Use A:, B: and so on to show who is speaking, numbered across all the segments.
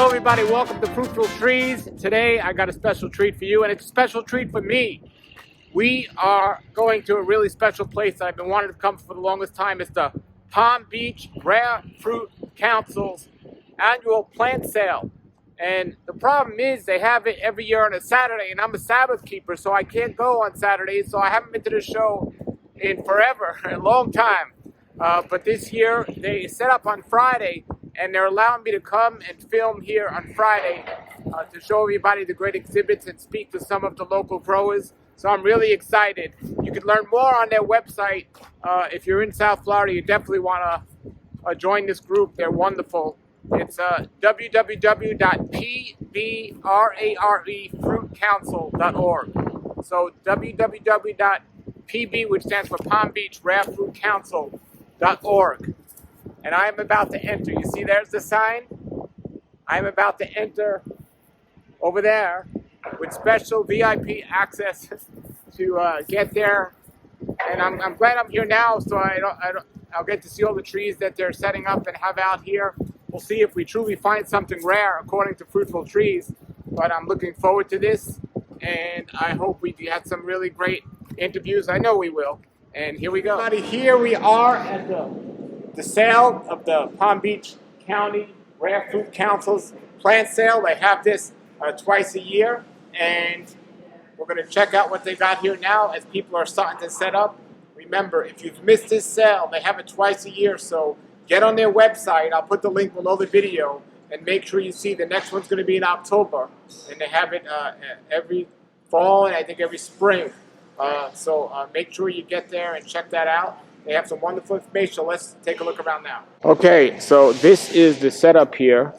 A: Hello everybody, welcome to Fruitful Trees. Today I got a special treat for you, and it's a special treat for me. We are going to a really special place I've been wanting to come for the longest time. It's the Palm Beach Rare Fruit Council's annual plant sale. And the problem is they have it every year on a Saturday, and I'm a Sabbath keeper, so I can't go on Saturdays, so I haven't been to the show in forever, a long time. But this year they set up on Friday, and they're allowing me to come and film here on Friday to show everybody the great exhibits and speak to some of the local growers. So I'm really excited. You can learn more on their website. If you're in South Florida, you definitely want to join this group. They're wonderful. It's www.pbrarefruitcouncil.org. So www.pb, which stands for Palm Beach Rare Fruit Council.org. And I am about to enter. You see, there's the sign. I am about to enter over there with special VIP access to get there. And I'm glad I'm here now, so I'll get to see all the trees that they're setting up and have out here. We'll see if we truly find something rare, according to Fruitful Trees. But I'm looking forward to this, and I hope we have some really great interviews. I know we will. And here we go. Everybody, here we are at the sale of the Palm Beach County Rare Fruit Council's plant sale. They have this twice a year, and we're going to check out what they got here now as people are starting to set up. Remember, if you've missed this sale, they have it twice a year, so get on their website. I'll put the link below the video, and make sure you see the next one's going to be in October, and they have it every fall and I think every spring. So make sure you get there and check that out. They have some wonderful information. Let's take a look around now. Okay, so this is the setup here,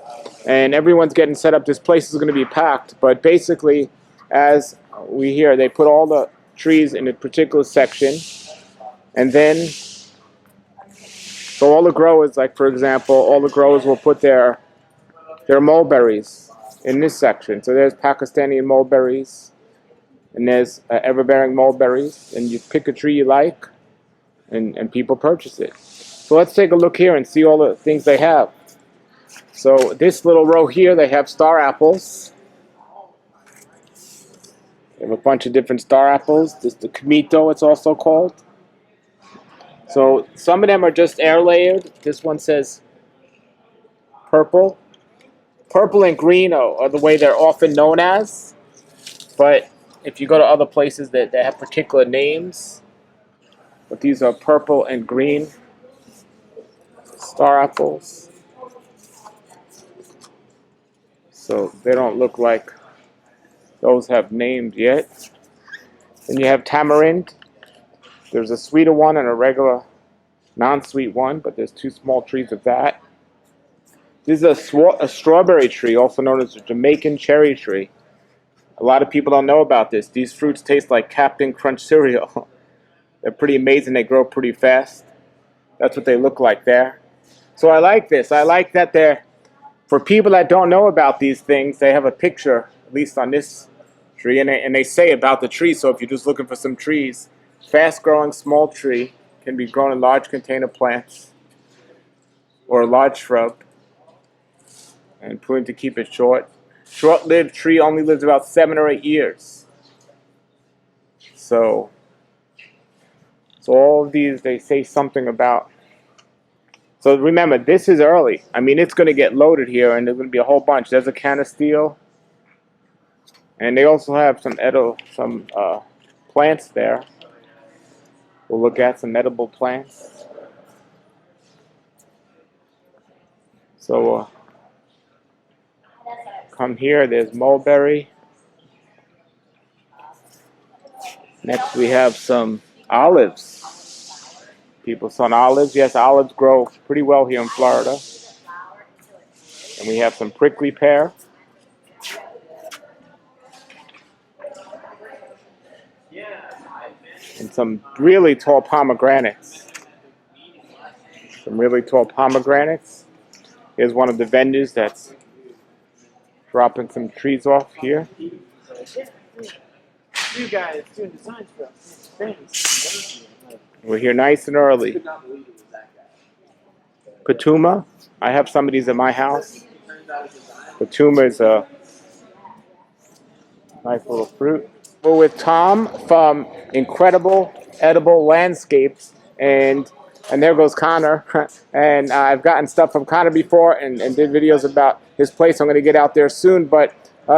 A: and everyone's getting set up. This place is going to be packed, but basically, as we hear, they put all the trees in a particular section, and then, so all the growers, like for example, all the growers will put their mulberries in this section. So there's Pakistani mulberries, and there's ever-bearing mulberries, and you pick a tree you like, and people purchase it. So let's take a look here and see all the things they have. So this little row here, they have star apples. They have a bunch of different star apples. This is the Comito, it's also called. So some of them are just air layered. This one says purple. Purple and green are the way they're often known as. But if you go to other places, they have particular names. But these are purple and green star apples. So they don't look like those have names yet. Then you have tamarind. There's a sweeter one and a regular non-sweet one, but there's two small trees of that. This is a strawberry tree, also known as a Jamaican cherry tree. A lot of people don't know about this. These fruits taste like Captain Crunch cereal. They're pretty amazing. They grow pretty fast. That's what they look like there. So I like this. I like that they're, for people that don't know about these things, they have a picture, at least on this tree, and they say about the tree. So if you're just looking for some trees, fast-growing small tree can be grown in large container plants or a large shrub, and pruned to keep it short. Short-lived tree only lives about 7 or 8 years. So all of these, they say something about. So remember, this is early. I mean, it's going to get loaded here, and there's going to be a whole bunch. There's a can of steel, and they also have some plants there. We'll look at some edible plants. So come here. There's mulberry. Next, we have some olives. People selling olives. Yes, olives grow pretty well here in Florida. And we have some prickly pear. And some really tall pomegranates. Some really tall pomegranates. Here's one of the vendors that's dropping some trees off here. You guys doing designs for us. Thanks. We're here nice and early. Patuma. I have some of these at my house. The tuma is a nice little fruit. We're with Tom from Incredible Edible Landscapes, and there goes Connor. And I've gotten stuff from Connor before and did videos about his place. I'm going to get out there soon, but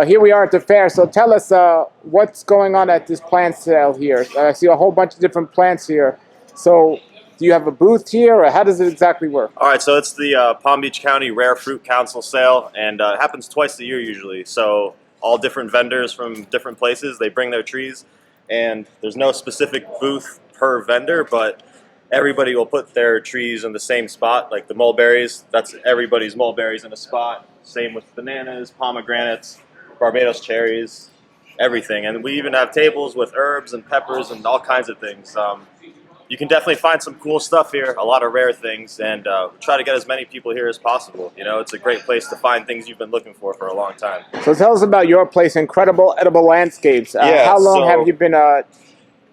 A: here we are at the fair. So tell us what's going on at this plant sale here. I see a whole bunch of different plants here. So do you have a booth here, or how does it exactly work?
B: All right, so it's the Palm Beach County Rare Fruit Council sale, and it happens twice a year usually. So all different vendors from different places, they bring their trees, and there's no specific booth per vendor, but everybody will put their trees in the same spot. Like the mulberries, that's everybody's mulberries in a spot. Same with bananas, pomegranates, Barbados cherries, everything. And we even have tables with herbs and peppers and all kinds of things. You can definitely find some cool stuff here, a lot of rare things, and try to get as many people here as possible. You know, it's a great place to find things you've been looking for a long time.
A: So tell us about your place, Incredible Edible Landscapes. How long have you been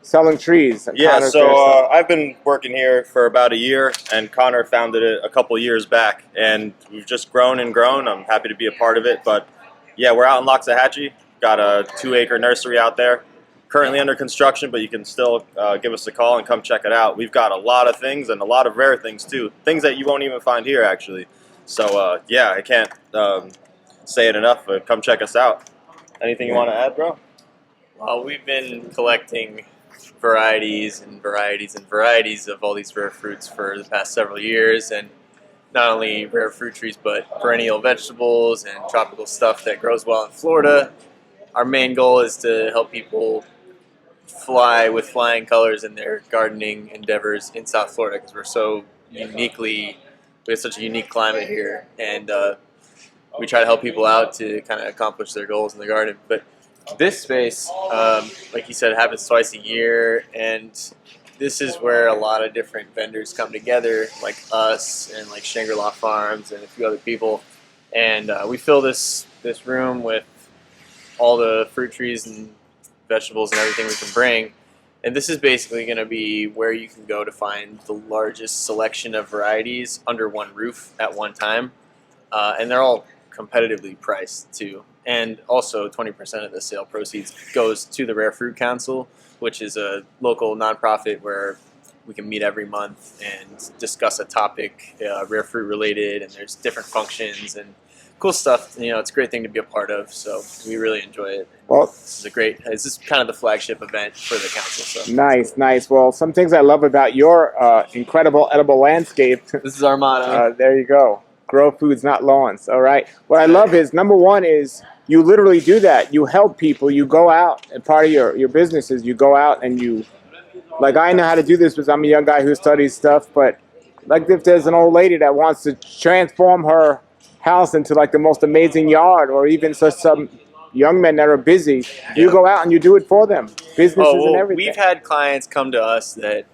A: selling trees?
B: Yeah, so I've been working here for about a year, and Connor founded it a couple years back, and we've just grown and grown. I'm happy to be a part of it, but yeah, we're out in Loxahatchee, got a 2-acre nursery out there. Currently under construction, but you can still give us a call and come check it out. We've got a lot of things and a lot of rare things too. Things that you won't even find here actually. So yeah, I can't say it enough. Come check us out. Anything you want to add, bro?
C: Well, we've been collecting varieties and varieties and varieties of all these rare fruits for the past several years, and not only rare fruit trees, but perennial vegetables and tropical stuff that grows well in Florida. Our main goal is to help people fly with flying colors in their gardening endeavors in South Florida, because we have such a unique climate here, and we try to help people out to kind of accomplish their goals in the garden. But this space, like you said, happens twice a year, and this is where a lot of different vendors come together, like us and like Shangri-La Farms and a few other people, and we fill this room with all the fruit trees and vegetables and everything we can bring. And this is basically going to be where you can go to find the largest selection of varieties under one roof at one time. And they're all competitively priced too. And also 20% of the sale proceeds goes to the Rare Fruit Council, which is a local nonprofit where we can meet every month and discuss a topic, rare fruit related, and there's different functions and cool stuff. You know, it's a great thing to be a part of, so we really enjoy it. Well, this is kind of the flagship event for the council. So
A: nice. Well, some things I love about your Incredible Edible Landscape.
C: This is our motto.
A: There you go. Grow foods, not lawns. All right. What I love is, number one is you literally do that. You help people. You go out, and part of your business is you go out and you, like, I know how to do this because I'm a young guy who studies stuff, but like if there's an old lady that wants to transform her house into like the most amazing yard, or even some young men that are busy, you go out and you do it for them. Businesses and everything.
C: We've had clients come to us that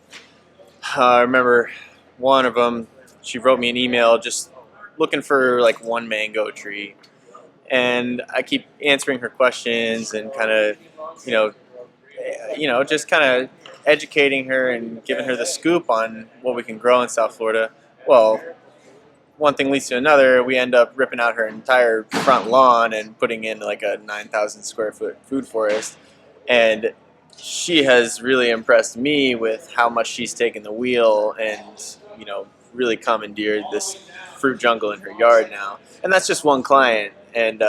C: I remember one of them, she wrote me an email just looking for like one mango tree, and I keep answering her questions and kind of just kind of educating her and giving her the scoop on what we can grow in South Florida. Well, one thing leads to another. We end up ripping out her entire front lawn and putting in like a 9,000 square foot food forest. And she has really impressed me with how much she's taken the wheel and, really commandeered this fruit jungle in her yard now. And that's just one client. And,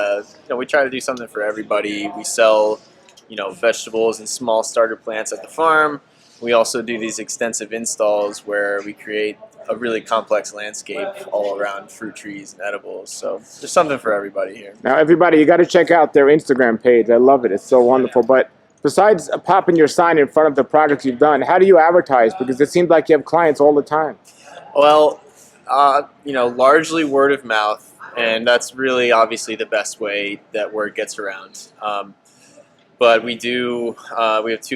C: we try to do something for everybody. We sell, vegetables and small starter plants at the farm. We also do these extensive installs where we create a really complex landscape all around fruit trees and edibles. So there's something for everybody here.
A: Now, everybody, you got to check out their Instagram page. I love it. It's so wonderful. But besides popping your sign in front of the projects you've done, how do you advertise? Because it seems like you have clients all the time.
C: Well, largely word of mouth, and that's really obviously the best way that word gets around. But we have two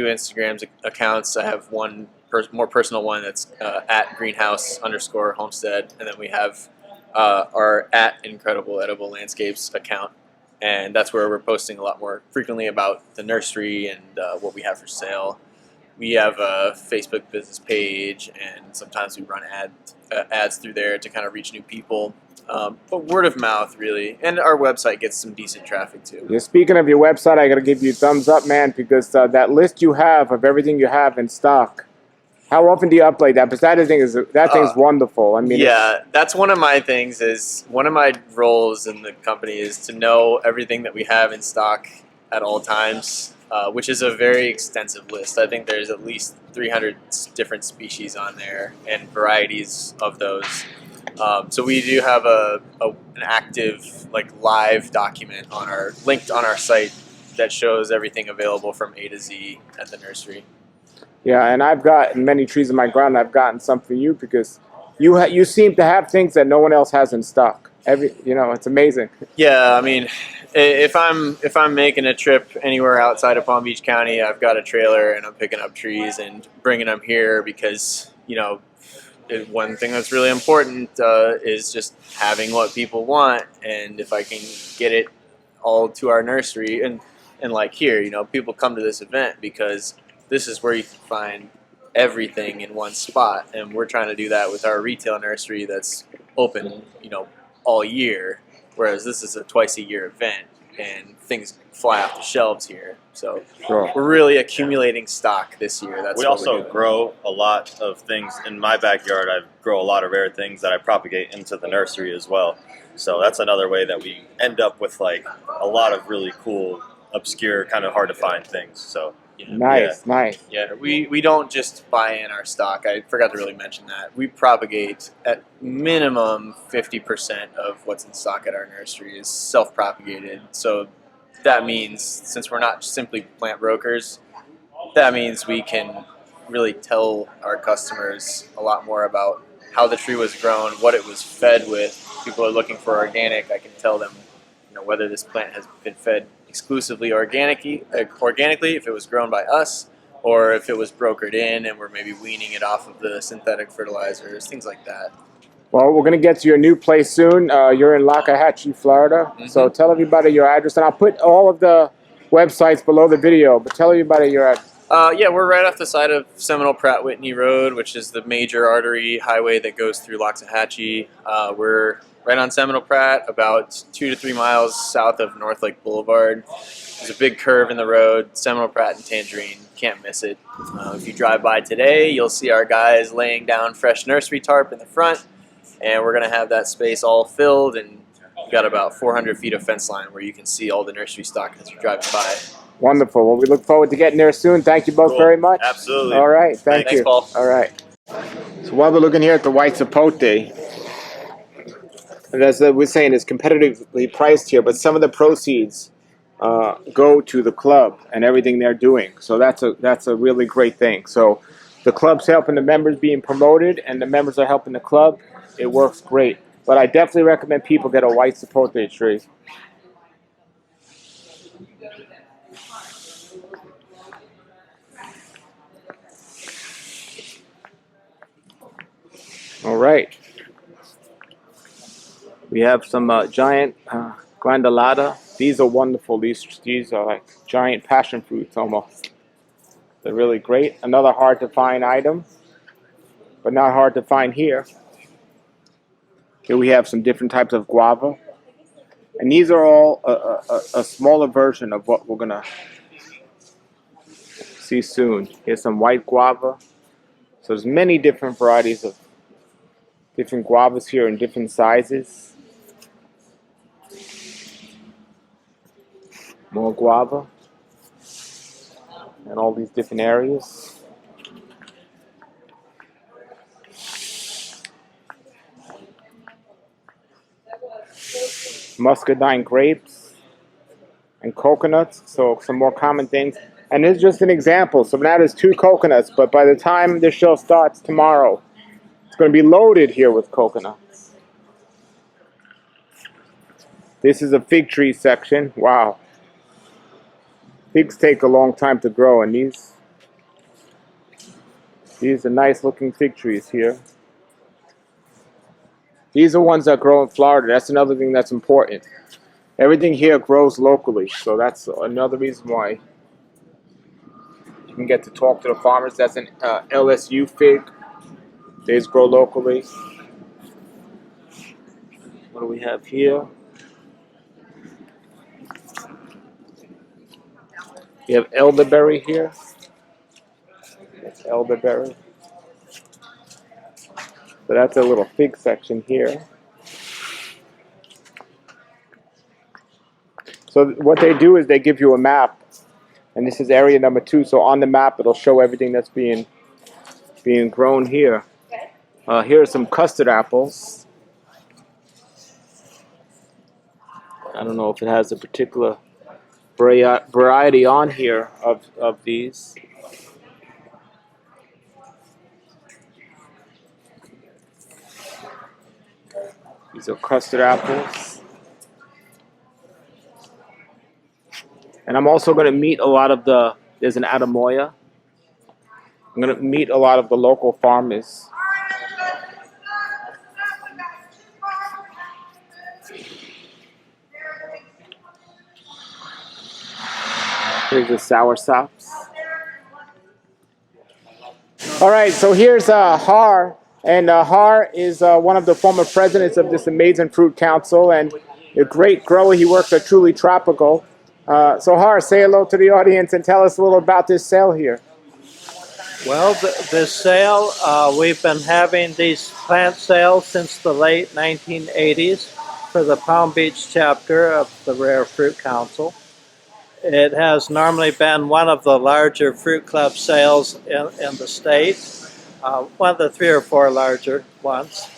C: Instagram accounts. I have one more personal one that's at greenhouse_homestead, and then we have our at Incredible Edible Landscapes account, and that's where we're posting a lot more frequently about the nursery and what we have for sale. We have a Facebook business page, and sometimes we run ads through there to kind of reach new people. But word of mouth, really. And our website gets some decent traffic, too.
A: Yeah, speaking of your website, I got to give you a thumbs up, man, because that list you have of everything you have in stock. How often do you update that? Because that thing's wonderful. I mean,
C: yeah, that's one of my things. Is one of my roles in the company is to know everything that we have in stock at all times, which is a very extensive list. I think there's at least 300 different species on there and varieties of those. So we do have an active, like, live document linked on our site that shows everything available from A to Z at the nursery.
A: yeah, and I've got many trees in my ground. I've gotten some for you because you seem to have things that no one else has in stock. It's amazing.
C: Yeah, I mean, if I'm making a trip anywhere outside of Palm Beach County, I've got a trailer and I'm picking up trees and bringing them here because one thing that's really important is just having what people want, and if I can get it all to our nursery and like here, people come to this event because this is where you can find everything in one spot, and we're trying to do that with our retail nursery that's open, all year, whereas this is a twice-a-year event, and things fly off the shelves here. So
A: Sure.
C: we're really accumulating stock this year.
B: We also grow a lot of things in my backyard. I grow a lot of rare things that I propagate into the nursery as well. So that's another way that we end up with like a lot of really cool, obscure, kind of hard to find things. So
A: Nice.
C: yeah, we don't just buy in our stock. I forgot to really mention that. We propagate at minimum 50% of what's in stock at our nursery is self-propagated. So that means, since we're not simply plant brokers, that means we can really tell our customers a lot more about how the tree was grown, what it was fed with. People are looking for organic. I can tell them, whether this plant has been fed exclusively organically, if it was grown by us, or if it was brokered in and we're maybe weaning it off of the synthetic fertilizers, things like that.
A: Well, we're going to get to your new place soon. You're in Lockahachie, Florida.
C: Mm-hmm.
A: So tell everybody your address, and I'll put all of the websites below the video, but tell everybody your address.
C: Yeah, we're right off the side of Seminole Pratt Whitney Road, which is the major artery highway that goes through Loxahatchee. We're right on Seminole Pratt, about 2 to 3 miles south of North Lake Boulevard. There's a big curve in the road, Seminole Pratt and Tangerine. Can't miss it. If you drive by today, you'll see our guys laying down fresh nursery tarp in the front, and we're going to have that space all filled, and we've got about 400 feet of fence line where you can see all the nursery stock as you're driving by.
A: Wonderful. Well, we look forward to getting there soon. Thank you both very much.
B: Absolutely.
A: All right. Thank you.
C: Thanks, Paul.
A: All right. So while we're looking here at the white Sapote, and as we're saying, it's competitively priced here, but some of the proceeds go to the club and everything they're doing. So that's a really great thing. So the club's helping the members being promoted, and the members are helping the club. It works great. But I definitely recommend people get a white Sapote tree. All right. We have some giant grandalata. These are wonderful. These are like giant passion fruits almost. They're really great. Another hard to find item, but not hard to find here. Here we have some different types of guava. And these are all a smaller version of what we're going to see soon. Here's some white guava. So there's many different varieties of different guavas here in different sizes. More guava. And all these different areas. Muscadine grapes and coconuts, so some more common things. And this is just an example. So that is 2 coconuts, but by the time this show starts tomorrow, it's going to be loaded here with coconuts. This is a fig tree section. Wow. Figs take a long time to grow, and these are nice looking fig trees here. These are ones that grow in Florida. That's another thing that's important. Everything here grows locally, so that's another reason why you can get to talk to the farmers. That's an LSU fig. They grow locally.
D: do we have here? We have elderberry here. That's elderberry. So that's a little fig section here. So what they do is they give you a map, and this is area number 2. So on the map, it'll show everything that's being grown here. Here are some custard apples. I don't know if it has a particular variety on here of these. These are custard apples. And I'm also going to meet a lot of there's an Adamoya. I'm going to meet a lot of the local farmers. Here's the Soursops. All right, so here's Har. And Har is one of the former presidents of this amazing fruit council and a great grower. He works at Truly Tropical. So Har, say hello to the audience and tell us a little about this sale here.
E: Well, this sale, we've been having these plant sales since the late 1980s for the Palm Beach chapter of the Rare Fruit Council. It has normally been one of the larger fruit club sales in the state, one of the 3 or 4 larger ones.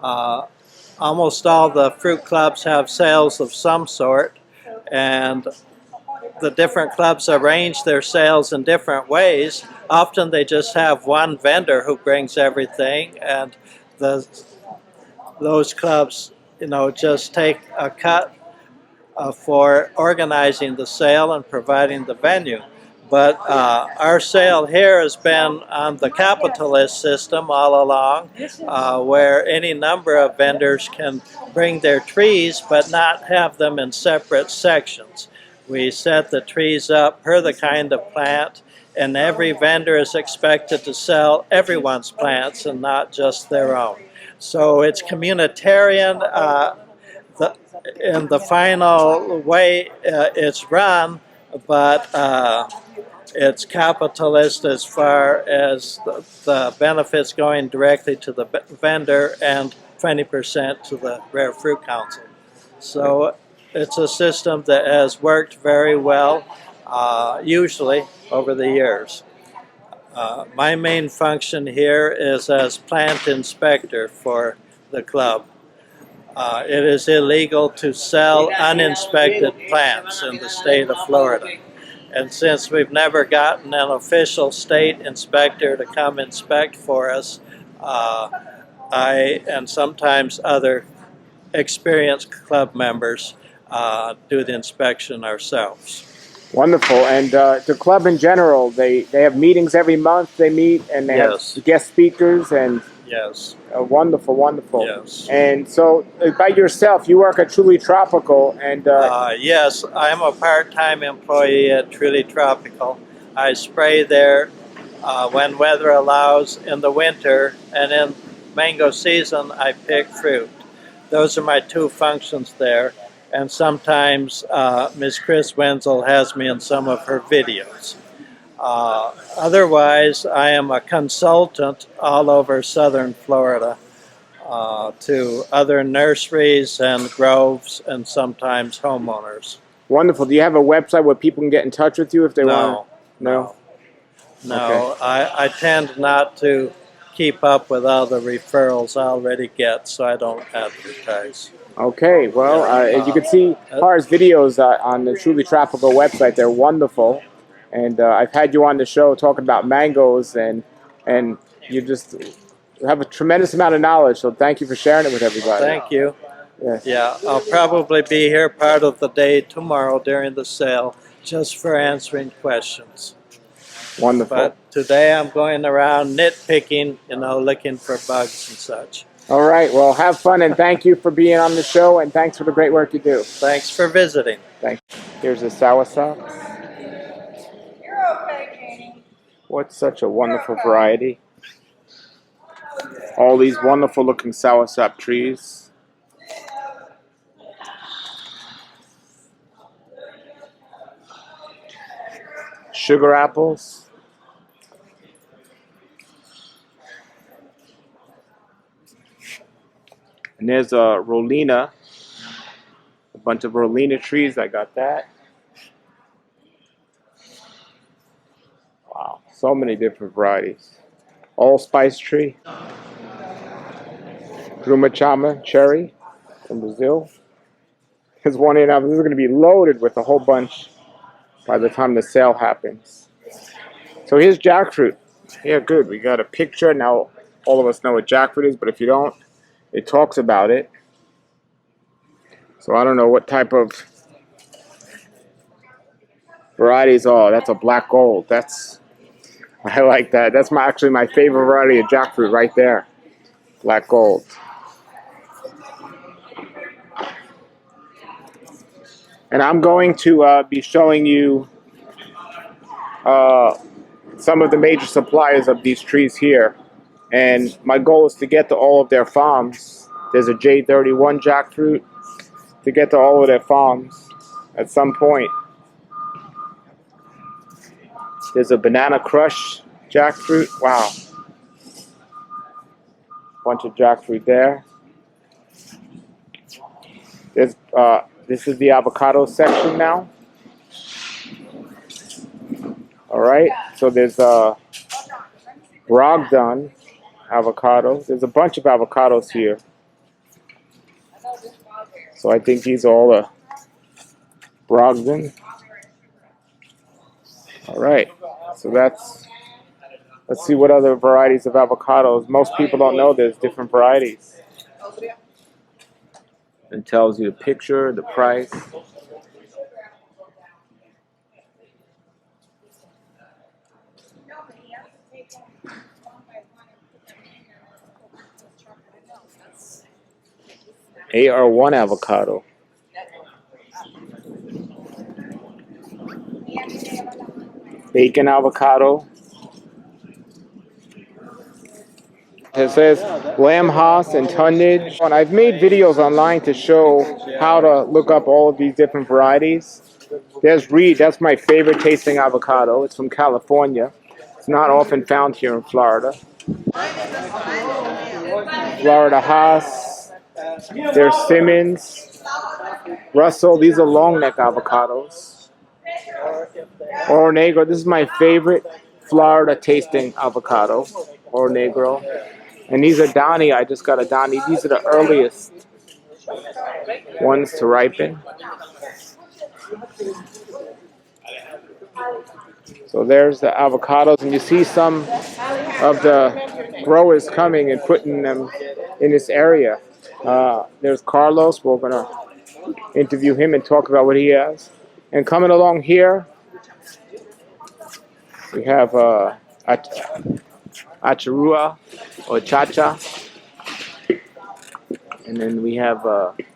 E: Almost all the fruit clubs have sales of some sort, and the different clubs arrange their sales in different ways. Often they just have one vendor who brings everything, and those clubs, just take a cut for organizing the sale and providing the venue. But our sale here has been on the capitalist system all along, where any number of vendors can bring their trees but not have them in separate sections. We set the trees up per the kind of plant, and every vendor is expected to sell everyone's plants and not just their own. So it's communitarian in the final way it's run, but it's capitalist as far as the benefits going directly to the vendor and 20% to the Rare Fruit Council. So it's a system that has worked very well, usually over the years. My main function here is as plant inspector for the club. It is illegal to sell uninspected plants in the state of Florida. And since we've never gotten an official state inspector to come inspect for us, I and sometimes other experienced club members do the inspection ourselves.
D: Wonderful. And the club in general, they have meetings every month. They meet and they have guest speakers and
E: yes.
D: Wonderful, wonderful.
E: Yes.
D: And so by yourself, you work at Truly Tropical and
E: yes, I'm a part-time employee at Truly Tropical. I spray there when weather allows in the winter, and in mango season I pick fruit. Those are my 2 functions there. And sometimes Ms. Chris Wenzel has me in some of her videos. Otherwise, I am a consultant all over southern Florida to other nurseries and groves and sometimes homeowners.
D: Wonderful. Do you have a website where people can get in touch with you if they want to?
E: No.
D: Okay.
E: I tend not to keep up with all the referrals I already get, so I don't advertise.
D: Okay, well, as you can see, Har's videos on the Truly Tropical website, they're wonderful. And I've had you on the show talking about mangoes, and you just have a tremendous amount of knowledge, so thank you for sharing it with everybody.
E: Thank you.
D: Yes.
E: Yeah, I'll probably be here part of the day tomorrow during the sale just for answering questions.
D: Wonderful.
E: But today I'm going around nitpicking, looking for bugs and such.
D: All right, well, have fun, and thank you for being on the show, and thanks for the great work you do.
E: Thanks for visiting.
D: Thanks. Here's the Soursops.
F: You're okay, Katie.
D: What such a wonderful variety. All these wonderful looking Soursop trees. sugar apples. And there's a Rolina, a bunch of Rolina trees. I got that. Wow, so many different varieties. Allspice tree. Grumachama cherry from Brazil. There's one in. This is going to be loaded with a whole bunch by the time the sale happens. So here's jackfruit. Yeah, good. We got a picture. Now all of us know what jackfruit is, but if you don't, it talks about it. So I don't know what type of varieties. Oh, that's a black gold. I like that. That's actually my favorite variety of jackfruit right there. Black gold. And I'm going to be showing you some of the major suppliers of these trees here. And my goal is to get to all of their farms. There's a J31 jackfruit. To get to all of their farms at some point. There's a Banana Crush jackfruit. Wow. Bunch of jackfruit there. There's this is the avocado section now. All right. So there's Brogdon avocado. There's a bunch of avocados here. So I think these are all the Brogdon. All right. So let's see what other varieties of avocados. Most people don't know there's different varieties. It tells you the picture, the price. AR1 avocado. Bacon avocado. It says lamb Haas and tonnage. And I've made videos online to show how to look up all of these different varieties. There's Reed. That's my favorite tasting avocado. It's from California. It's not often found here in Florida. Florida Haas. There's Simmons. Russell. These are long neck avocados. Oro Negro. This is my favorite Florida tasting avocado. Oro Negro. And these are Donnie. I just got a Donnie. These are the earliest ones to ripen. So there's the avocados. And you see some of the growers coming and putting them in this area. There's Carlos. We're going to interview him and talk about what he has. And coming along here, we have Acharua or Chacha. And then we have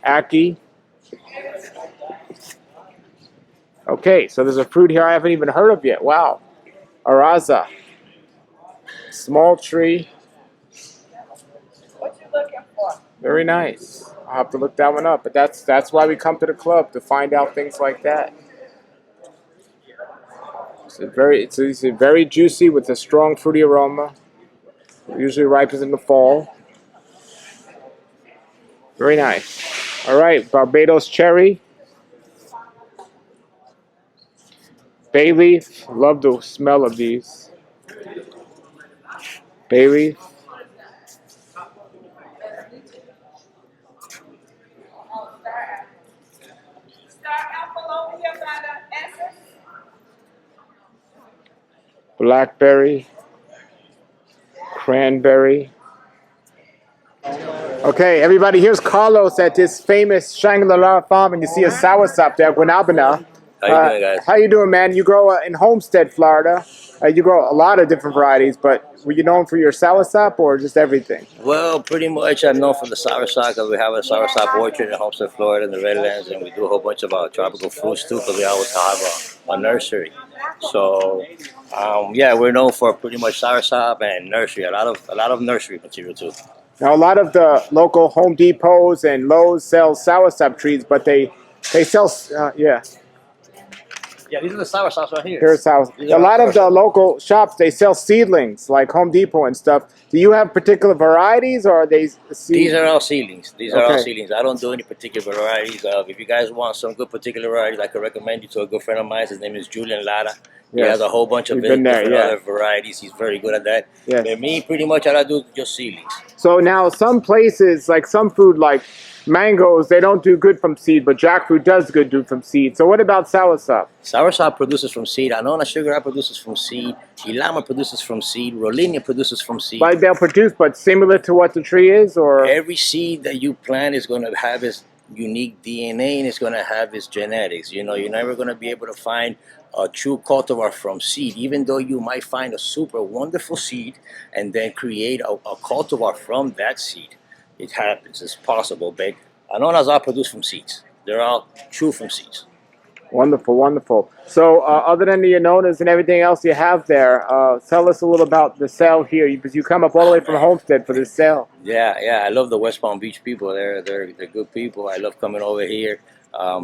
D: Aki. Okay, so there's a fruit here I haven't even heard of yet. Wow. Araza. Small tree.
F: What you looking for?
D: Very nice. I'll have to look that one up. But that's why we come to the club, to find out things like that. It's very juicy with a strong fruity aroma. It usually ripens in the fall. Very nice. All right, Barbados cherry. Bay leaf. Love the smell of these. Bay leaf. Blackberry. Cranberry. Okay, everybody, here's Carlos at this famous Shangri-La farm, and you see a soursop there, Guanabana.
G: How you doing, guys?
D: How you doing, man? You grow in Homestead, Florida. You grow a lot of different varieties, but were you known for your soursop or just everything?
G: Well, pretty much I'm known for the soursop because we have a soursop orchard in Homestead, Florida, in the Redlands, and we do a whole bunch of tropical fruits too because we always have a nursery. So, yeah, we're known for pretty much soursop and nursery, a lot of nursery material too.
D: Now, a lot of the local Home Depots and Lowe's sell soursop trees, but they sell, yeah.
G: Yeah, these are the soursops right here.
D: Here's how.
G: These
D: A
G: are
D: lot
G: our
D: of the
G: soursop.
D: local shops, they sell seedlings, like Home Depot and stuff. Do you have particular varieties, or are they seed?
G: These are all seedlings. These are all
D: Okay.
G: seedlings. I don't do any particular varieties. If you guys want some good particular varieties, I could recommend you to a good friend of mine. His name is Julian Lara. He
D: Yes.
G: has a whole bunch of
D: We've been there,
G: different
D: yeah.
G: other varieties. He's very good at that.
D: Yes.
G: But me, pretty much, all I do is just seedlings.
D: So now some places, like some food, like mangoes, they don't do good from seed, but jackfruit does do from seed. So what about soursop?
G: Soursop produces from seed. Anona sugar produces from seed. Ilama produces from seed. Rollinia produces from seed.
D: Like they'll produce, but similar to what the tree is, or
G: Every seed that you plant is going to have its unique DNA and it's going to have its genetics. You know, you're never going to be able to find a true cultivar from seed, even though you might find a super wonderful seed and then create a cultivar from that seed. It happens. It's possible, but Anonas are produced from seeds. They're all true from seeds.
D: wonderful, wonderful. So other than the Anonas and everything else you have there, tell us a little about the sale here, because you come up all the way from Homestead for this sale.
G: Yeah. I love the West Palm Beach people. They're good people. I love coming over here,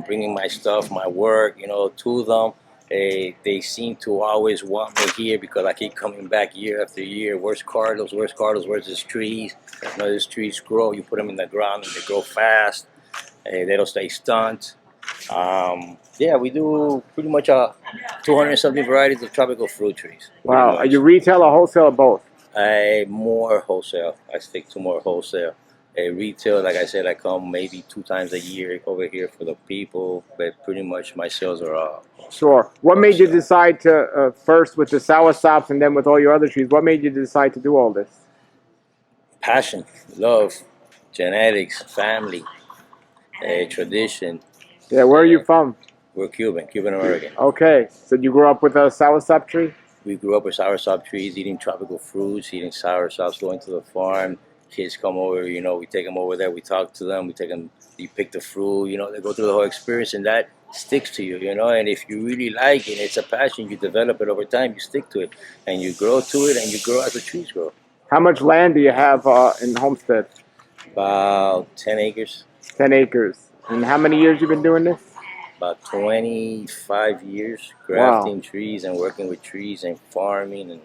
G: bringing my stuff, my work, to them. They seem to always want me here because I keep coming back year after year. Where's Carlos? Where's his trees? These trees grow. You put them in the ground and they grow fast. They don't stay stunned. Yeah, we do pretty much 200 something varieties of tropical fruit trees.
D: Wow. Are you retail or wholesale or both?
G: More wholesale. I stick to more wholesale. Retail, like I said, I come maybe 2 times a year over here for the people, but pretty much my sales are all.
D: Sure. What made you decide to, first with the soursops and then with all your other trees, what made you decide to do all this?
G: Passion, love, genetics, family, tradition.
D: Yeah, where are you from?
G: We're Cuban American.
D: Okay. So you grew up with a soursop tree?
G: We grew up with soursop trees, eating tropical fruits, eating soursops, going to the farm. Kids come over, we take them over there, we talk to them, you pick the fruit, they go through the whole experience, and that sticks to you, and if you really like it, it's a passion, you develop it over time, you stick to it, and you grow to it, and you grow as the trees grow.
D: How much land do you have in Homestead?
G: About 10 acres.
D: 10 acres. And how many years you been doing this?
G: About 25 years, grafting trees and working with trees and farming and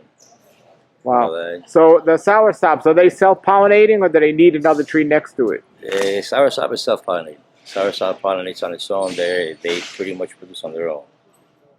G: all that.
D: So the soursops, are they self-pollinating or do they need another tree next to it?
G: Soursop is self-pollinating. Soursop pollinates on its own. They pretty much produce on their own.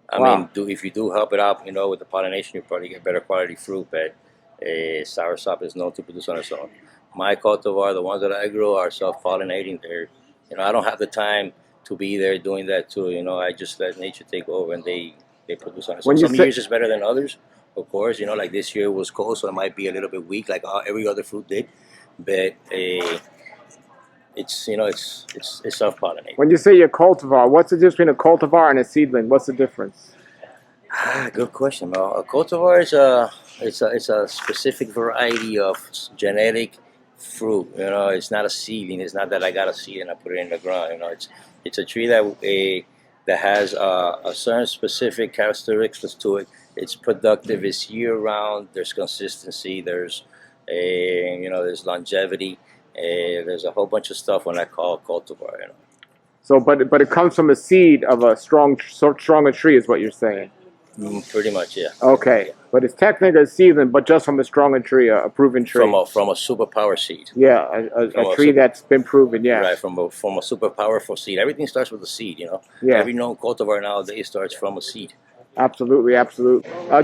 G: I mean, if you do help it out, with the pollination, you probably get better quality fruit. But soursop is known to produce on its own. My cultivar, the ones that I grow, are self-pollinating. They're, I don't have the time to be there doing that too. I just let nature take over, and they produce on its own. Some years is better than others, of course. Like this year was cold, so it might be a little bit weak, like every other fruit did. But it's self-pollinating.
D: When you say your cultivar, what's the difference between a cultivar and a seedling? What's the difference?
G: Good question, Mel. A cultivar is it's a specific variety of genetic fruit. It's not a seedling. It's not that I got a seed and I put it in the ground. It's a tree that has a certain specific characteristics to it. It's productive. It's year-round. There's consistency. There's there's longevity. There's a whole bunch of stuff when I call cultivar.
D: So, but it comes from a seed of a stronger tree, is what you're saying.
G: Pretty much, yeah.
D: Okay, but it's technically a seedling, but just from a stronger tree, a proven tree.
G: From a superpower seed.
D: Yeah, a tree that's been proven. Yeah.
G: Right, from a super powerful seed. Everything starts with a seed,
D: Yeah.
G: Every known cultivar nowadays starts from a seed.
D: Absolutely.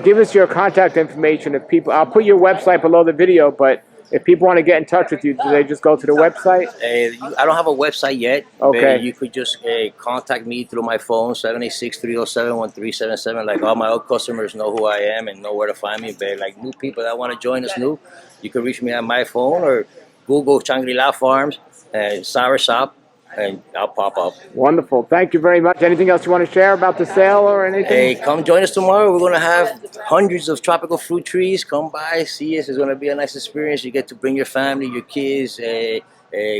D: Give us your contact information. I'll put your website below the video, but if people want to get in touch with you, do they just go to the website?
G: I don't have a website yet.
D: Okay.
G: But you could just contact me through my phone, 786-307-1377. Like all my old customers know who I am and know where to find me. But like new people that want to join us new, you can reach me on my phone or Google Shangri-La Farms and Soursop, and I'll pop up.
D: Wonderful. Thank you very much. Anything else you want to share about the sale or anything?
G: Hey, come join us tomorrow. We're going to have hundreds of tropical fruit trees. Come by, see us. It's going to be a nice experience. You get to bring your family, your kids,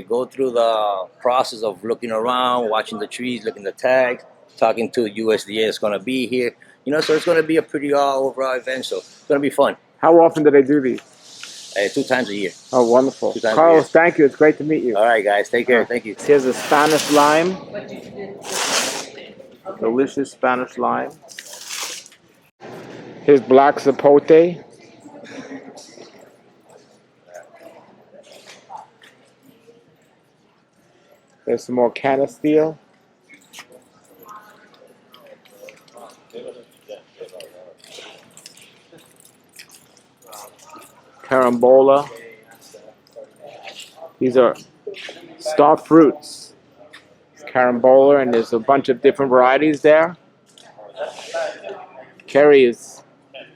G: go through the process of looking around, watching the trees, looking at the tags, talking to USDA that's going to be here. So it's going to be a pretty overall event, so it's going to be fun.
D: How often do they do these?
G: 2 times a year.
D: Oh, wonderful.
G: 2 times a
D: Carlos,
G: year.
D: thank you. It's great to meet you.
G: All right, guys. Take care. Thank you.
D: Here's a Spanish lime. Delicious Spanish lime. Here's black Sapote. There's some more canasteel. Carambola. These are star fruits. Carambola, and there's a bunch of different varieties there. Cherry is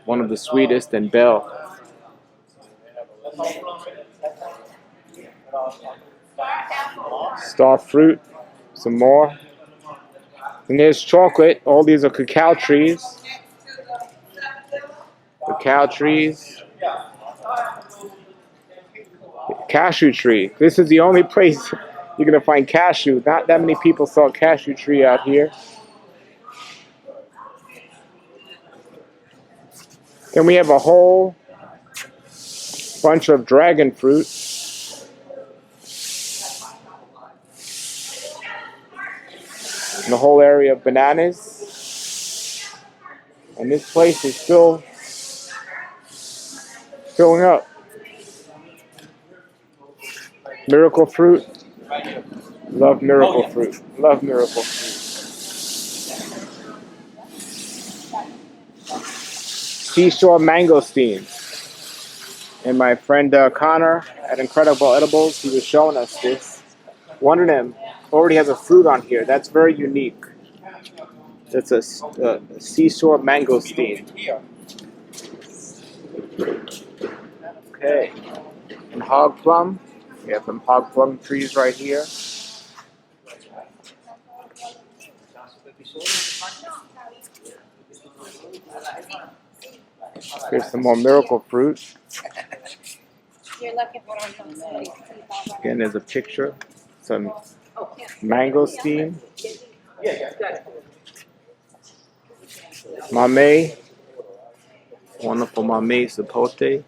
D: one of the sweetest, and Bell. Star fruit, some more. And there's chocolate. All these are cacao trees. Cacao trees. Cashew tree. This is the only place you're going to find cashew. Not that many people saw a cashew tree out here. Then we have a whole bunch of dragon fruit. And the whole area of bananas. And this place is still filling up. Miracle fruit. Love miracle fruit. Love miracle fruit. Seashore mangosteens. And my friend Connor at Incredible Edibles, he was showing us this. One of them already has a fruit on here. That's very unique. That's a seashore mangosteen. Okay. And hog plum. We have some hog plum trees right here. Here's some more miracle fruit. Again, there's a picture. Some mangosteen. Mame. Wonderful mame sapote.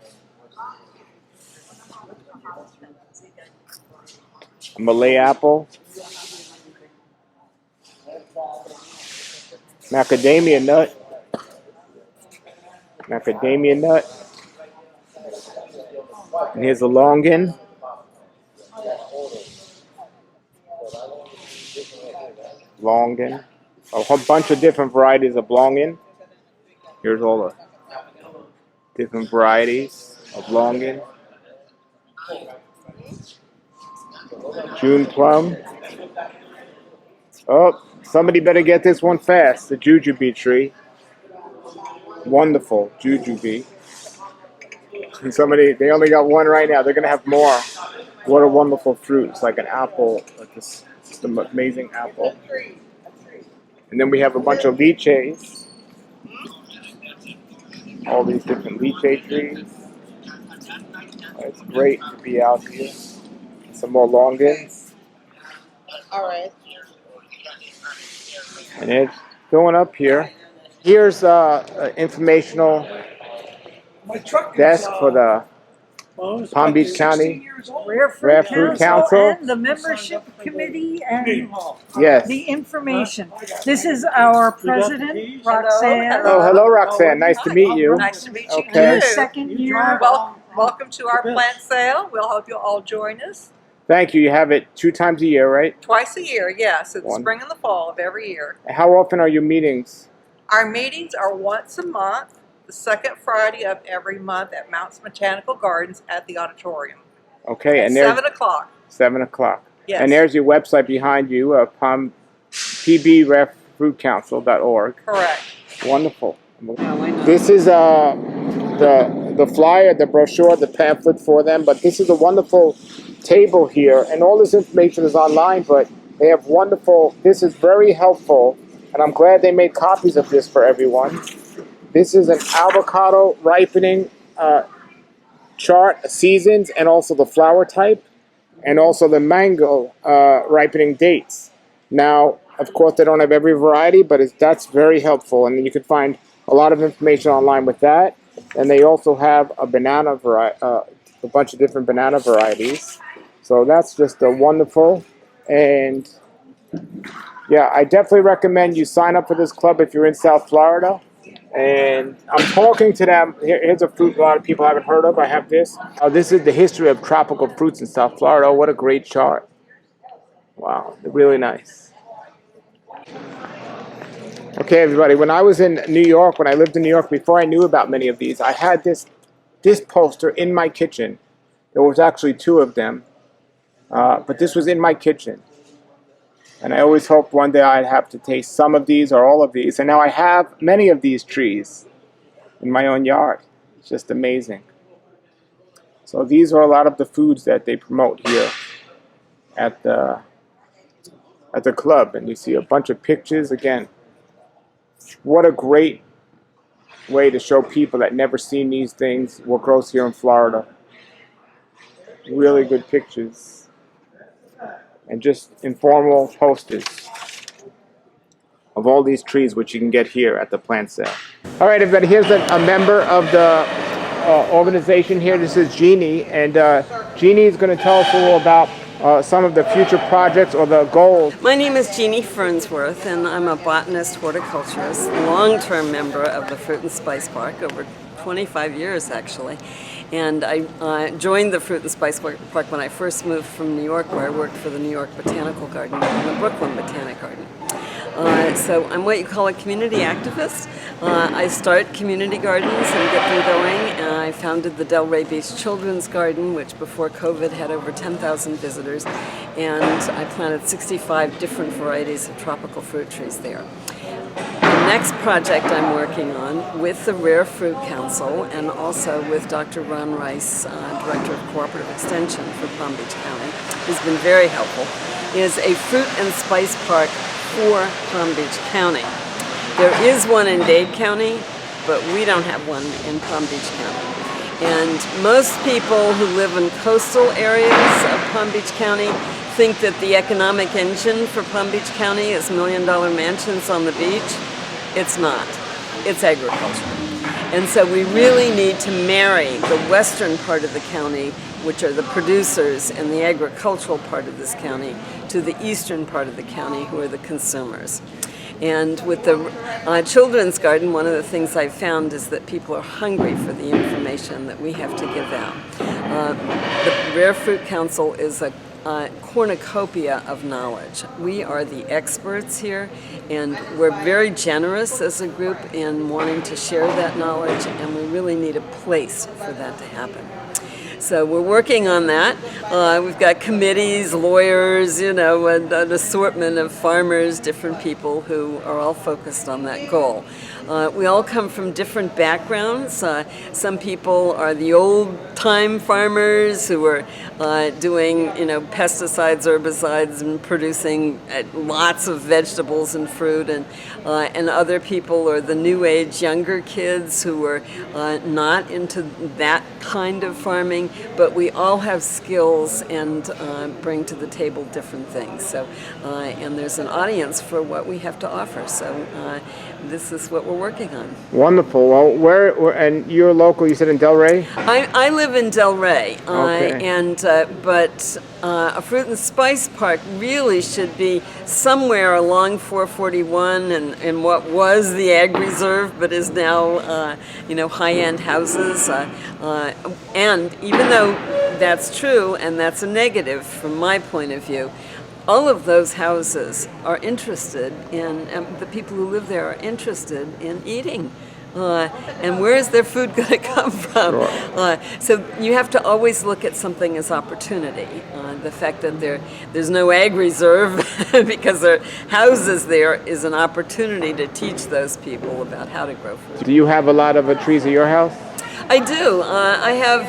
D: Malay apple. Macadamia nut. Macadamia nut. And here's a longan. Longan. A whole bunch of different varieties of longan. Here's all the different varieties of longan. June plum. Oh, somebody better get this one fast. The jujube tree. Wonderful jujube. And they only got one right now. They're going to have more. What a wonderful fruit. It's like an apple. Like this, just an amazing apple. And then we have a bunch of lychees. All these different lychee trees. It's great to be out here. Some more longans.
F: All right.
D: And it's going up here. Here's informational desk for the Palm Beach County Rare Fruit Council.
H: And the membership committee and
D: Yes.
H: the information. This is our president, Roxanne.
D: Oh, hello, Roxanne. Nice to meet you.
F: Nice to meet you
D: Okay.
F: too.
H: Second year.
F: Welcome to our plant sale. We'll hope you'll all join us.
D: Thank you. You have it 2 times a year, right?
F: Twice a year, yes. In the
D: One.
F: spring and the fall of every year.
D: How often are your meetings?
F: Our meetings are once a month, the second Friday of every month at Mounts Botanical Gardens at the auditorium.
D: Okay,
F: At
D: and there's
F: 7 o'clock.
D: 7 o'clock.
F: Yes.
D: And there's your website behind you, pbrarefruitcouncil.org.
F: Correct.
D: Wonderful. This is the flyer, the brochure, the pamphlet for them, but this is a wonderful table here, and all this information is online, but they have wonderful, this is very helpful, and I'm glad they made copies of this for everyone. This is an avocado ripening chart, seasons, and also the flower type, and also the mango ripening dates. Now, of course, they don't have every variety, but that's very helpful, and you can find a lot of information online with that. And they also have a banana variety, a bunch of different banana varieties. So that's just wonderful. And yeah, I definitely recommend you sign up for this club if you're in South Florida. And I'm talking to them. Here's a fruit a lot of people haven't heard of. I have this. This is the history of tropical fruits in South Florida. Oh, what a great chart. Wow, really nice. Okay, everybody, when I was in New York, when I lived in New York, before I knew about many of these, I had this poster in my kitchen. There was actually two of them, but this was in my kitchen. And I always hoped one day I'd have to taste some of these or all of these. And now I have many of these trees in my own yard. It's just amazing. So these are a lot of the foods that they promote here at the club. And you see a bunch of pictures again. What a great way to show people that never seen these things what grows here in Florida. Really good pictures. And just informal posters of all these trees which you can get here at the plant sale. All right, everybody, here's a member of the organization here. This is Jeannie, and Jeannie is going to tell us a little about some of the future projects or the goals.
I: My name is Jeannie Fernsworth, and I'm a botanist, horticulturist, long-term member of the Fruit and Spice Park, over 25 years actually. And I joined the Fruit and Spice Park when I first moved from New York, where I worked for the New York Botanical Garden and the Brooklyn Botanic Garden. So I'm what you call a community activist. I start community gardens and get them going. I founded the Delray Beach Children's Garden, which before COVID had over 10,000 visitors, and I planted 65 different varieties of tropical fruit trees there. The next project I'm working on with the Rare Fruit Council and also with Dr. Ron Rice, Director of Cooperative Extension for Palm Beach County, who's been very helpful, is a fruit and spice park for Palm Beach County. There is one in Dade County, but we don't have one in Palm Beach County. And most people who live in coastal areas of Palm Beach County think that the economic engine for Palm Beach County is million-dollar mansions on the beach. It's not. It's agriculture. And so we really need to marry the western part of the county, which are the producers, and the agricultural part of this county, to the eastern part of the county, who are the consumers. And with the Children's Garden, one of the things I've found is that people are hungry for the information that we have to give out. The Rare Fruit Council is a cornucopia of knowledge. We are the experts here, and we're very generous as a group in wanting to share that knowledge, and we really need a place for that to happen. So we're working on that. We've got committees, lawyers, you know, and an assortment of farmers, different people who are all focused on that goal. We all come from different backgrounds. Some people are the old-time farmers who are doing, you know, pesticides, herbicides, and producing lots of vegetables and fruit, and other people are the new age younger kids who are not into that kind of farming, but we all have skills and bring to the table different things. So, and there's an audience for what we have to offer. So this is what we're working on.
D: Wonderful. Well, where and you're local, you said in Delray?
I: I live in Delray,
D: okay.
I: But a fruit and spice park really should be somewhere along 441 and what was the ag reserve, but is now you know, high-end houses. And even though that's true, and that's a negative from my point of view, all of those houses are interested in, the people who live there are interested in eating. And where is their food going to come from? Sure. So you have to always look at something as opportunity. The fact that there's no ag reserve because there are houses there is an opportunity to teach those people about how to grow food.
D: Do you have a lot of trees at your house?
I: I do. I have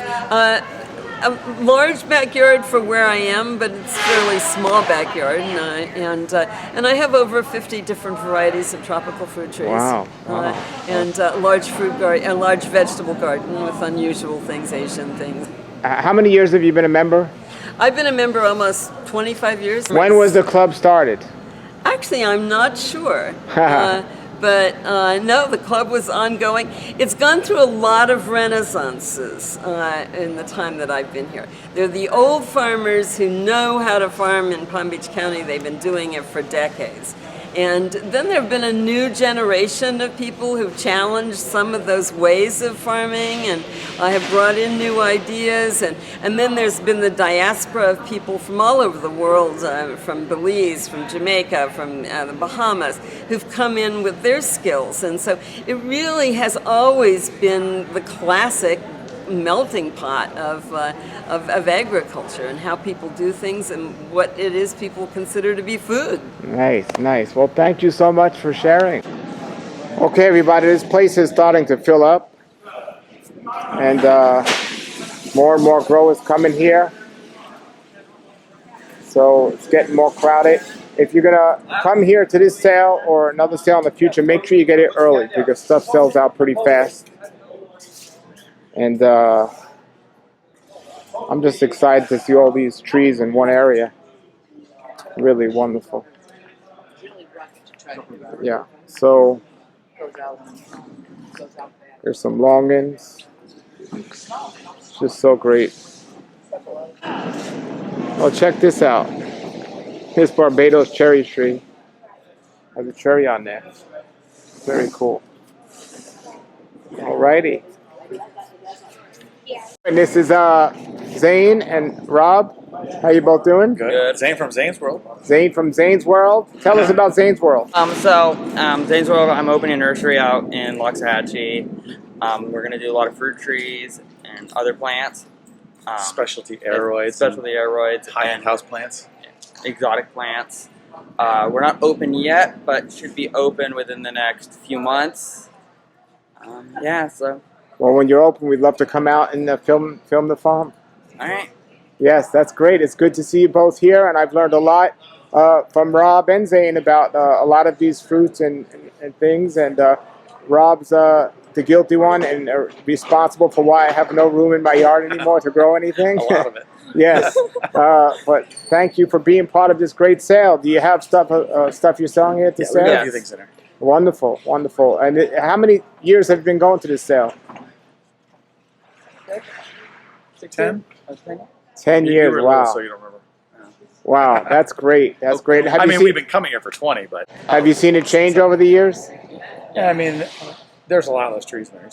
I: a large backyard for where I am, but it's a fairly small backyard, and I have over 50 different varieties of tropical fruit trees.
D: Wow!
I: And a large fruit garden, a large vegetable garden with unusual things, Asian things.
D: How many years have you been a member?
I: I've been a member almost 25 years.
D: When was the club started?
I: Actually, I'm not sure. But no, the club was ongoing. It's gone through a lot of renaissances in the time that I've been here. They're the old farmers who know how to farm in Palm Beach County. They've been doing it for decades. And then there have been a new generation of people who've challenged some of those ways of farming and have brought in new ideas. And then there's been the diaspora of people from all over the world, from Belize, from Jamaica, from the Bahamas, who've come in with their skills. And so it really has always been the classic melting pot of agriculture and how people do things and what it is people consider to be food.
D: Nice, nice. Well, thank you so much for sharing. Okay, everybody, this place is starting to fill up, and more and more growers coming here. So it's getting more crowded. If you're gonna come here to this sale or another sale in the future, make sure you get it early because stuff sells out pretty fast. And I'm just excited to see all these trees in one area. Really wonderful. Yeah, so there's some longans. It's just so great. Oh, check this out. Here's Barbados cherry tree. Has a cherry on there. Very cool. Alrighty. And this is Zane and Rob. How you both doing?
J: Good. Zane from Zanes World.
D: Zane from Zanes World. Tell us about Zanes World.
K: Zanes World, I'm opening a nursery out in Loxahatchee. We're going to do a lot of fruit trees and other plants.
J: Specialty aeroids.
K: High-end
J: house plants.
K: Exotic plants. We're not open yet, but should be open within the next few months. So...
D: Well, when you're open, we'd love to come out and film the farm.
K: All right.
D: Yes, that's great. It's good to see you both here, and I've learned a lot from Rob and Zane about a lot of these fruits and things. And Rob's the guilty one and responsible for why I have no room in my yard anymore to grow anything.
J: A lot of it.
D: Yes, but thank you for being part of this great sale. Do you have stuff you're selling here at the sale?
J: We got a few things in there.
D: Wonderful, wonderful. And how many years have you been going to this sale?
J: 10?
D: 10 years,
J: you were
D: wow.
J: Little, so you don't remember.
D: Wow, that's great. That's great.
J: We've been coming here for 20, but...
D: Have you seen it change over the years?
J: Yeah, there's a lot less trees there.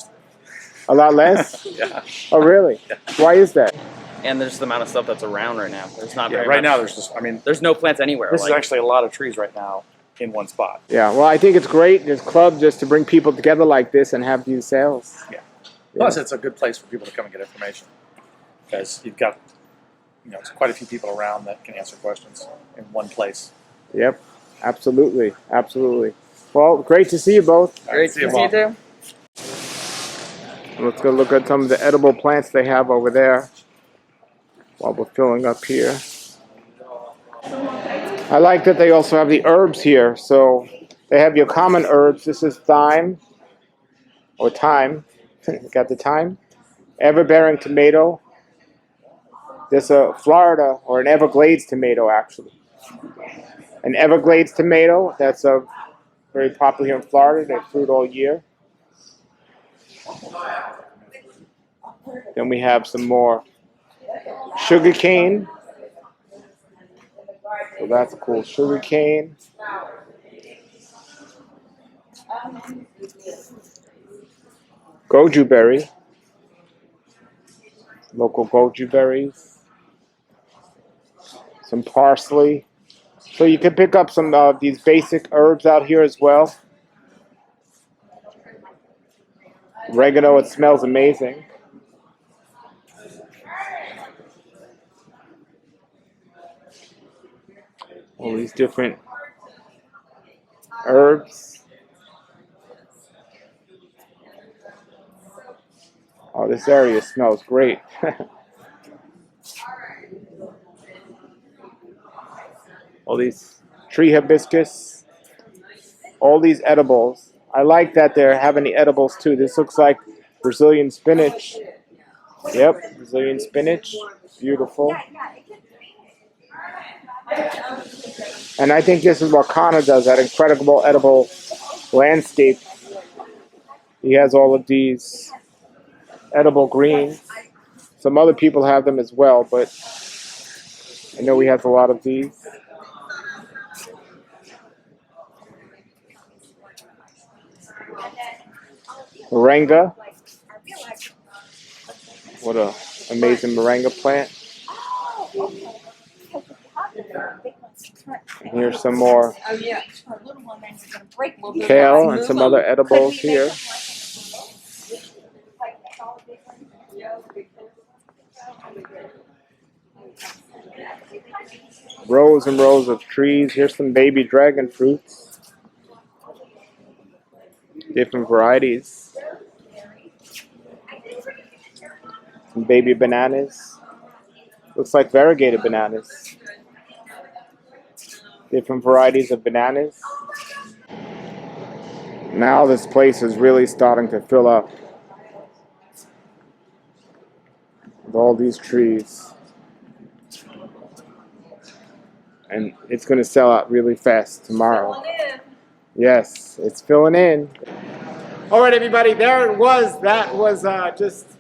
D: A lot less?
J: Yeah.
D: Oh, really?
J: Yeah.
D: Why is that?
K: And there's the amount of stuff that's around right now. There's not very
J: right
K: much.
J: now there's just,
K: there's no plants anywhere.
J: This is actually a lot of trees right now in one spot.
D: Yeah, well, I think it's great, this club, just to bring people together like this and have these sales.
J: Yeah. Plus, it's a good place for people to come and get information. Because you've got, quite a few people around that can answer questions in one place.
D: Yep, absolutely, absolutely. Well, great to see you both.
K: Great to see you too.
D: Let's go look at some of the edible plants they have over there while we're filling up here. I like that they also have the herbs here. So they have your common herbs. This is thyme, or thyme. Got the thyme. Everbearing tomato. There's a Florida, or an Everglades tomato, actually. An Everglades tomato, that's very popular here in Florida. They fruit all year. Then we have some more sugar cane. So that's cool. Sugar cane. Goju berry. Local goju berries. Some parsley. So you can pick up some of these basic herbs out here as well. Oregano, it smells amazing. All these different herbs. Oh, this area smells great. All these tree hibiscus, all these edibles. I like that they're having the edibles too. This looks like Brazilian spinach. Yep, Brazilian spinach. Beautiful. And I think this is what Kana does, that incredible edible landscape. He has all of these edible greens. Some other people have them as well, but I know he has a lot of these. Moringa. What a amazing moringa plant. And here's some more kale and some other edibles here. Rows and rows of trees. Here's some baby dragon fruits. Different varieties. Some baby bananas. Looks like variegated bananas. Different varieties of bananas. Now this place is really starting to fill up with all these trees. And it's going to sell out really fast tomorrow. Yes, it's filling in. All right, everybody, there it was. That was just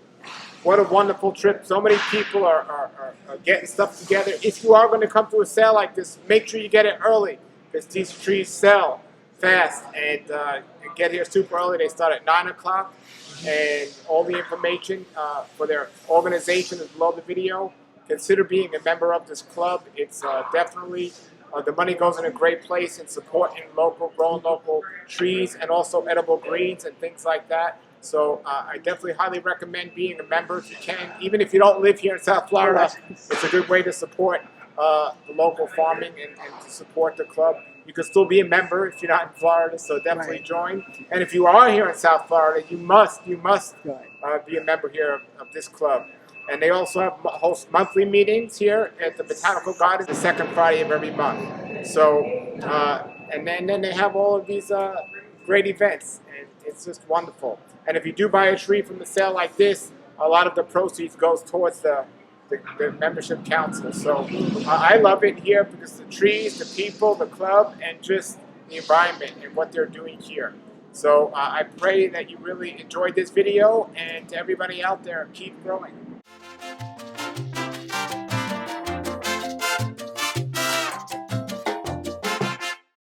D: what a wonderful trip. So many people are getting stuff together. If you are going to come to a sale like this, make sure you get it early because these trees sell fast. And get here super early. They start at 9 o'clock. And all the information for their organization is below the video. Consider being a member of this club. It's definitely, the money goes in a great place in supporting growing local trees and also edible greens and things like that. So I definitely highly recommend being a member if you can. Even if you don't live here in South Florida, it's a good way to support the local farming and to support the club. You can still be a member if you're not in Florida, so definitely join. And if you are here in South Florida, you must be a member here of this club. And they also host monthly meetings here at the Botanical Gardens the second Friday of every month. So, and then they have all of these great events, and it's just wonderful. And if you do buy a tree from the sale like this, a lot of the proceeds goes towards the membership council. So I love it here because the trees, the people, the club, and just the environment and what they're doing here. So I pray that you really enjoyed this video, and to everybody out there, keep growing.